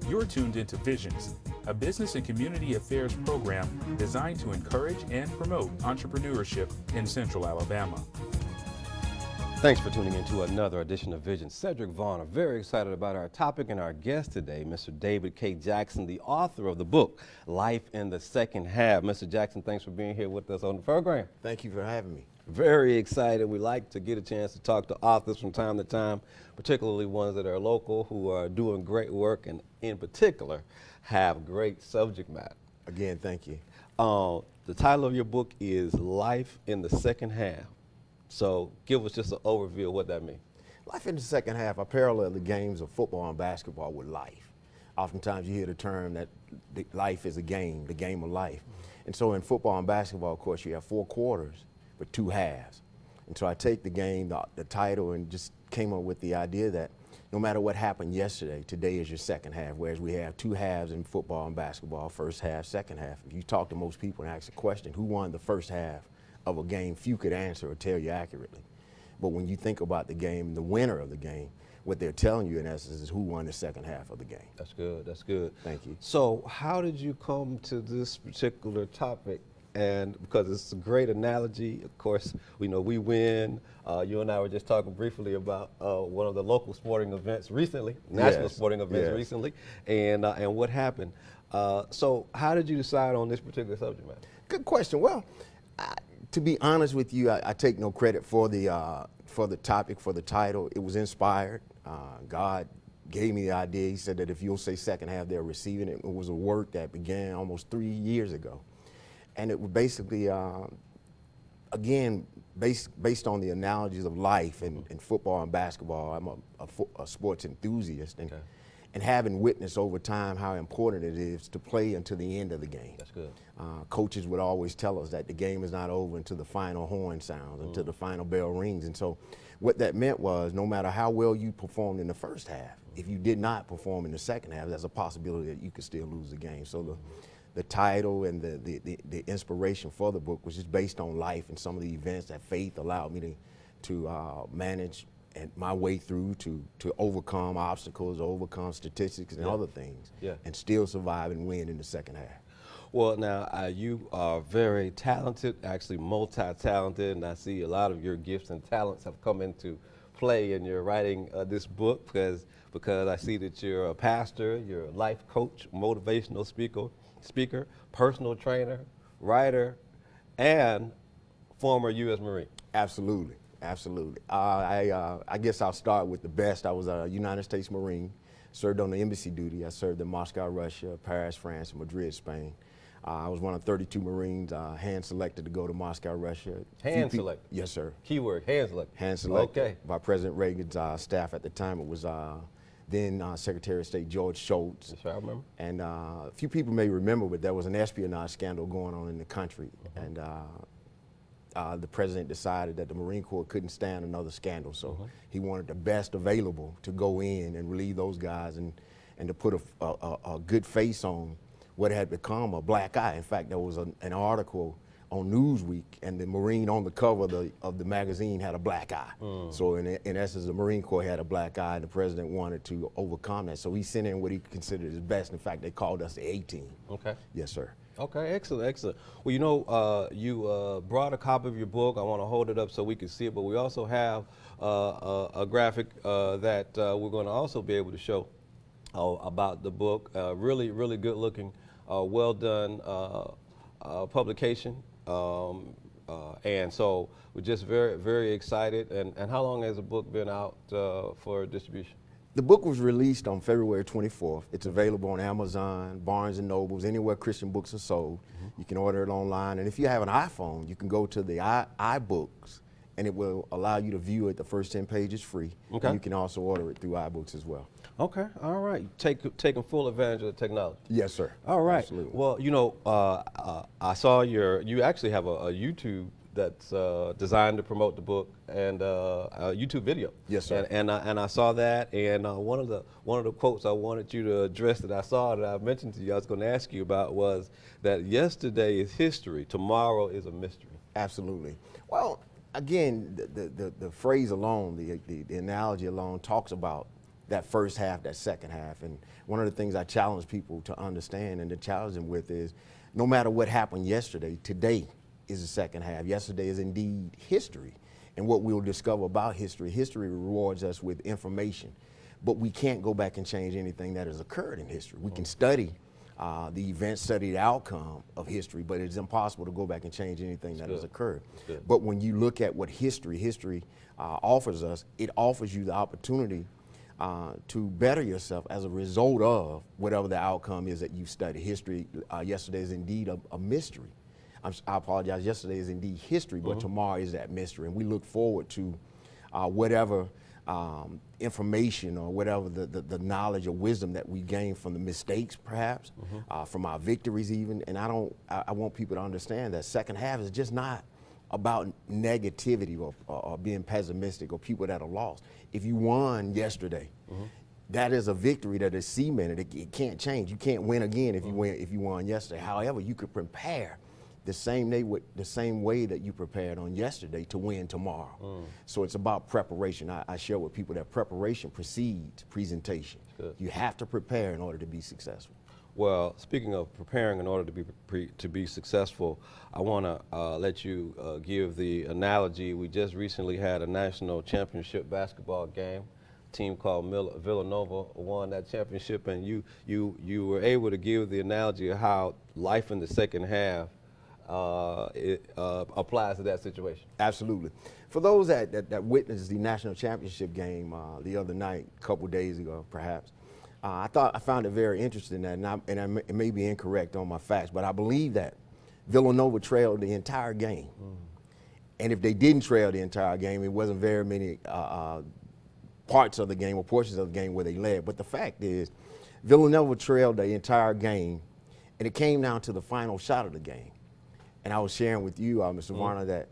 You're tuned into Visions, a business and community affairs program designed to encourage and promote entrepreneurship in Central Alabama. Thanks for tuning in to another edition of Vision. Cedric Vaughn, I'm very excited about our topic and our guest today, Mr. David K. Jackson, the author of the book, Life in the Second Half. Mr. Jackson, thanks for being here with us on the program. Thank you for having me. Very excited. We like to get a chance to talk to authors from time to time, particularly ones that are local who are doing great work and in particular have great subject matter. Again, thank you. The title of your book is Life in the Second Half. So give us just an overview of what that means. Life in the second half, I parallel the games of football and basketball with life. Oftentimes you hear the term that life is a game, the game of life. And so in football and basketball, of course, you have 4 quarters, but 2 halves. And so I take the game, the title, and just came up with the idea that no matter what happened yesterday, today is your second half, whereas we have 2 halves in football and basketball, first half, second half. If you talk to most people and ask the question, who won the first half of a game, few could answer or tell you accurately. But when you think about the game, the winner of the game, what they're telling you in essence is who won the second half of the game. That's good, that's good. Thank you. So how did you come to this particular topic? And because it's a great analogy, of course, we know we win. You and I were just talking briefly about one of the local sporting events recently, national sporting events recently, and what happened. So how did you decide on this particular subject matter? Good question. Well, to be honest with you, I take no credit for the topic, for the title. It was inspired. God gave me the idea. He said that if you'll say second half, they're receiving it. It was a work that began almost 3 years ago. And it was basically, again, based on the analogies of life and football and basketball. I'm a sports enthusiast. And having witnessed over time how important it is to play until the end of the game. That's good. Coaches would always tell us that the game is not over until the final horn sounds, until the final bell rings. And so what that meant was no matter how well you performed in the first half, if you did not perform in the second half, there's a possibility that you could still lose the game. So the title and the inspiration for the book was just based on life and some of the events that faith allowed me to manage and my way through to overcome obstacles, overcome statistics and other things, and still survive and win in the second half. Well, now you are very talented, actually multi-talented, and I see a lot of your gifts and talents have come into play in your writing this book because I see that you're a pastor, you're a life coach, motivational speaker, personal trainer, writer, and former U.S. Marine. Absolutely. Absolutely. I guess I'll start with the best. I was a United States Marine, served on the embassy duty. I served in Moscow, Russia, Paris, France, and Madrid, Spain. I was one of 32 Marines hand-selected to go to Moscow, Russia. Hand-selected? Yes, sir. Keyword, hand-selected. Hand-selected. Okay. By President Reagan's staff at the time. It was then Secretary of State George Shultz. That's right, I remember. And a few people may remember, but there was an espionage scandal going on in the country. And the president decided that the Marine Corps couldn't stand another scandal, so he wanted the best available to go in and relieve those guys and to put a good face on what had become a black eye. In fact, there was an article on Newsweek, and the Marine on the cover of the magazine had a black eye. So in essence, the Marine Corps had a black eye, and the president wanted to overcome that. So he sent in what he considered his best. In fact, they called us the A-Team. Okay. Yes, sir. Okay, excellent, excellent. Well, you know, you brought a copy of your book. I want to hold it up so we can see it, but we also have a graphic that we're going to also be able to show about the book. Really, really good looking, well done publication. And so we're just very, very excited. And how long has the book been out for distribution? The book was released on February 24th. It's available on Amazon, Barnes & Nobles, anywhere Christian books are sold. You can order it online. And if you have an iPhone, you can go to the iBooks, and it will allow you to view it. The first 10 pages free. Okay. And you can also order it through iBooks as well. Okay, all right. Taking full advantage of the technology. Yes, sir. All right. Absolutely. Well, you know, I saw you actually have a YouTube that's designed to promote the book and a YouTube video. Yes, sir. And I saw that, and one of the quotes I wanted you to address that I saw that I mentioned to you, I was going to ask you about, was that yesterday is history, tomorrow is a mystery. Absolutely. Well, again, the phrase alone, the analogy alone talks about that first half, that second half. And one of the things I challenge people to understand and to challenge them with is, no matter what happened yesterday, today is the second half. Yesterday is indeed history. And what we'll discover about history, history rewards us with information. But we can't go back and change anything that has occurred in history. We can study the events, study the outcome of history, but it's impossible to go back and change anything that has occurred. But when you look at what history offers us, it offers you the opportunity to better yourself as a result of whatever the outcome is that you've studied. History, yesterday is indeed a mystery. I apologize, yesterday is indeed history, but tomorrow is that mystery. And we look forward to whatever information or whatever the knowledge or wisdom that we gain from the mistakes, perhaps, from our victories even. And I want people to understand that second half is just not about negativity or being pessimistic or people that are lost. If you won yesterday, that is a victory that is cemented. It can't change. You can't win again if you won yesterday. However, you could prepare the same way that you prepared on yesterday to win tomorrow. So it's about preparation. I share with people that preparation precedes presentation. You have to prepare in order to be successful. Well, speaking of preparing in order to be successful, I want to let you give the analogy. We just recently had a national championship basketball game. A team called Villanova won that championship, and you were able to give the analogy of how life in the second half applies to that situation. Absolutely. For those that witnessed the national championship game the other night, a couple days ago, perhaps, I found it very interesting that, and it may be incorrect on my facts, but I believe that Villanova trailed the entire game. And if they didn't trail the entire game, it wasn't very many parts of the game or portions of the game where they led. But the fact is, Villanova trailed the entire game, and it came down to the final shot of the game. And I was sharing with you, Mr. Varner, that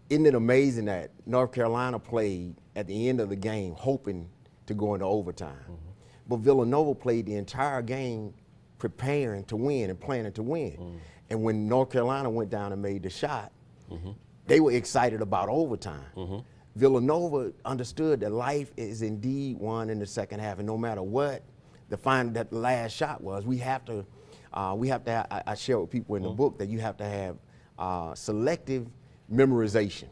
isn't it amazing that North Carolina played at the end of the game hoping to go into overtime. But Villanova played the entire game preparing to win and planning to win. And when North Carolina went down and made the shot, they were excited about overtime. Villanova understood that life is indeed won in the second half, and no matter what the last shot was, we have to I share with people in the book that you have to have selective memorization.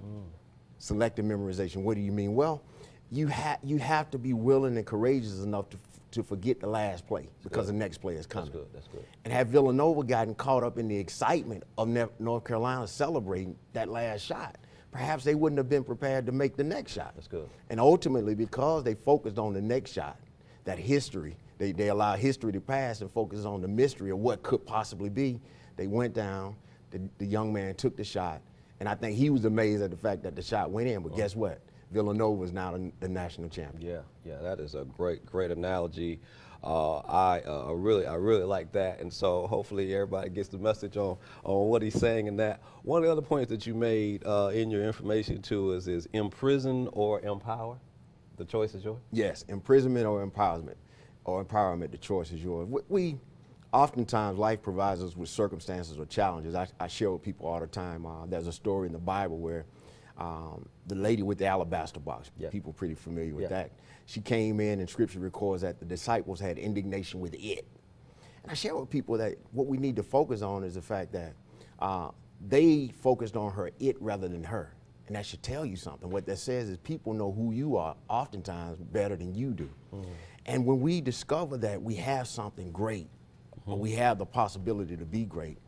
Selective memorization. What do you mean? Well, you have to be willing and courageous enough to forget the last play because the next play is coming. That's good. And had Villanova gotten caught up in the excitement of North Carolina celebrating that last shot, perhaps they wouldn't have been prepared to make the next shot. That's good. And ultimately, because they focused on the next shot, that history, they allowed history to pass and focus on the mystery of what could possibly be. They went down, the young man took the shot, and I think he was amazed at the fact that the shot went in, but guess what? Villanova is now the national champion. Yeah, that is a great analogy. I really like that, and so hopefully everybody gets the message on what he's saying in that. One of the other points that you made in your information too is imprison or empower. The choice is yours. Yes, imprisonment or empowerment. The choice is yours. We oftentimes life provides us with circumstances or challenges. I share with people all the time. There's a story in the Bible where the lady with the alabaster box, people pretty familiar with that. She came in and scripture records that the disciples had indignation with it. And I share with people that what we need to focus on is the fact that they focused on her it rather than her. And that should tell you something. What that says is people know who you are oftentimes better than you do. And when we discover that we have something great, or we have the possibility to be great,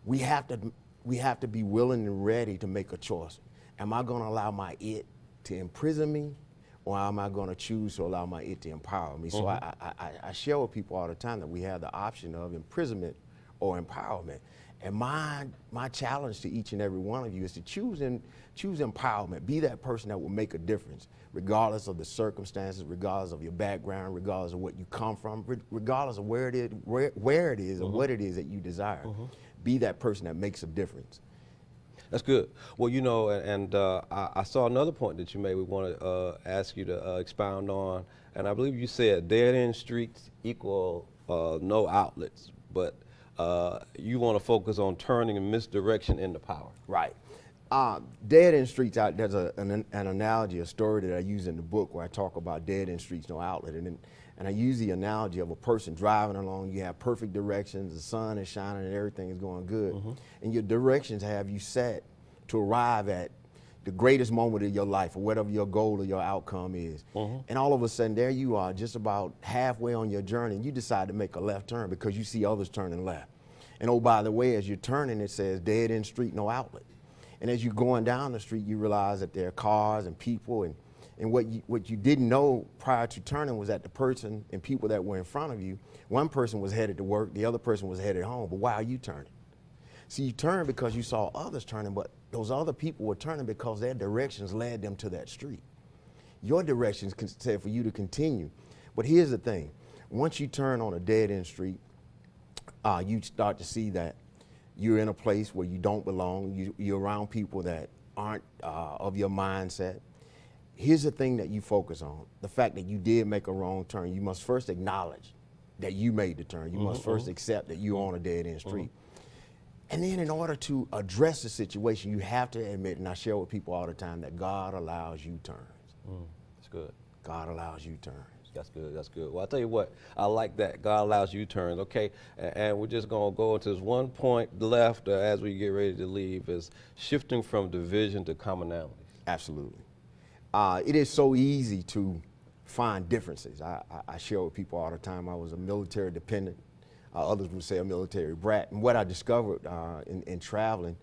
we have to be willing and ready to make a choice. Am I going to allow my it to imprison me, or am I going to choose to allow my it to empower me? So I share with people all the time that we have the option of imprisonment or empowerment. And my challenge to each and every one of you is to choose empowerment. Be that person that will make a difference, regardless of the circumstances, regardless of your background, regardless of what you come from, regardless of where it is, and what it is that you desire. Be that person that makes a difference. That's good. Well, you know, and I saw another point that you made we want to ask you to expound on, and I believe you said dead-end streets equal no outlets, but you want to focus on turning misdirection into power. Right. Dead end streets, there's an analogy, a story that I use in the book where I talk about dead end streets, no outlet. And I use the analogy of a person driving along. You have perfect directions, the sun is shining and everything is going good. And your directions have you set to arrive at the greatest moment of your life or whatever your goal or your outcome is. And all of a sudden there you are just about halfway on your journey and you decide to make a left turn because you see others turning left. And oh, by the way, as you're turning, it says dead end street, no outlet. And as you're going down the street, you realize that there are cars and people, and what you didn't know prior to turning was that the person and people that were in front of you, one person was headed to work, the other person was headed home, but why are you turning? See, you turned because you saw others turning, but those other people were turning because their directions led them to that street. Your directions said for you to continue. But here's the thing, once you turn on a dead end street, you start to see that you're in a place where you don't belong. You're around people that aren't of your mindset. Here's the thing that you focus on, the fact that you did make a wrong turn. You must first acknowledge that you made the turn. You must first accept that you're on a dead end street. And then in order to address the situation, you have to admit, and I share with people all the time, that God allows U-turns. That's good. God allows U-turns. That's good, that's good. Well, I'll tell you what, I like that. God allows U-turns, okay? And we're just gonna go into this one point left as we get ready to leave, is shifting from division to commonality. Absolutely. It is so easy to find differences. I share with people all the time, I was a military dependent. Others would say a military brat. And what I discovered in traveling,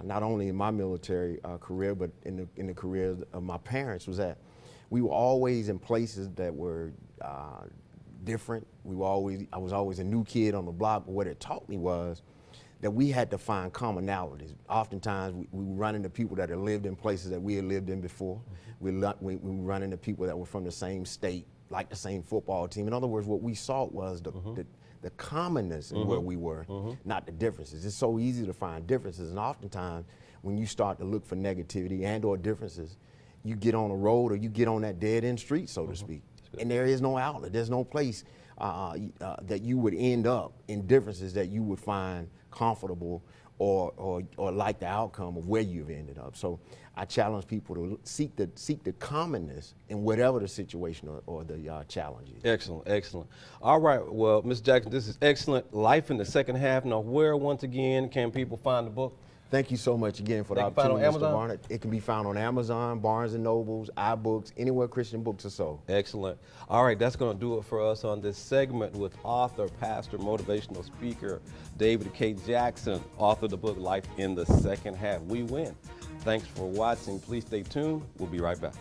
not only in my military career, but in the careers of my parents, was that we were always in places that were different. I was always a new kid on the block, but what it taught me was that we had to find commonalities. Oftentimes, we run into people that had lived in places that we had lived in before. We run into people that were from the same state, like the same football team. In other words, what we sought was the commonness in where we were, not the differences. It's so easy to find differences, and oftentimes, when you start to look for negativity and or differences, you get on a road or you get on that dead end street, so to speak, and there is no outlet. There's no place that you would end up in differences that you would find comfortable or like the outcome of where you've ended up. So I challenge people to seek the commonness in whatever the situation or the challenge is. Excellent, excellent. All right, well, Ms. Jackson, this is excellent. Life in the second half. Now, where, once again, can people find the book? Thank you so much again for the opportunity, Mr. Barnett. It can be found on Amazon, Barnes & Nobles, iBooks, anywhere Christian books are sold. Excellent. All right, that's going to do it for us on this segment with author, pastor, motivational speaker, David K. Jackson, author of the book, Life in the Second Half. We win. Thanks for watching. Please stay tuned. We'll be right back.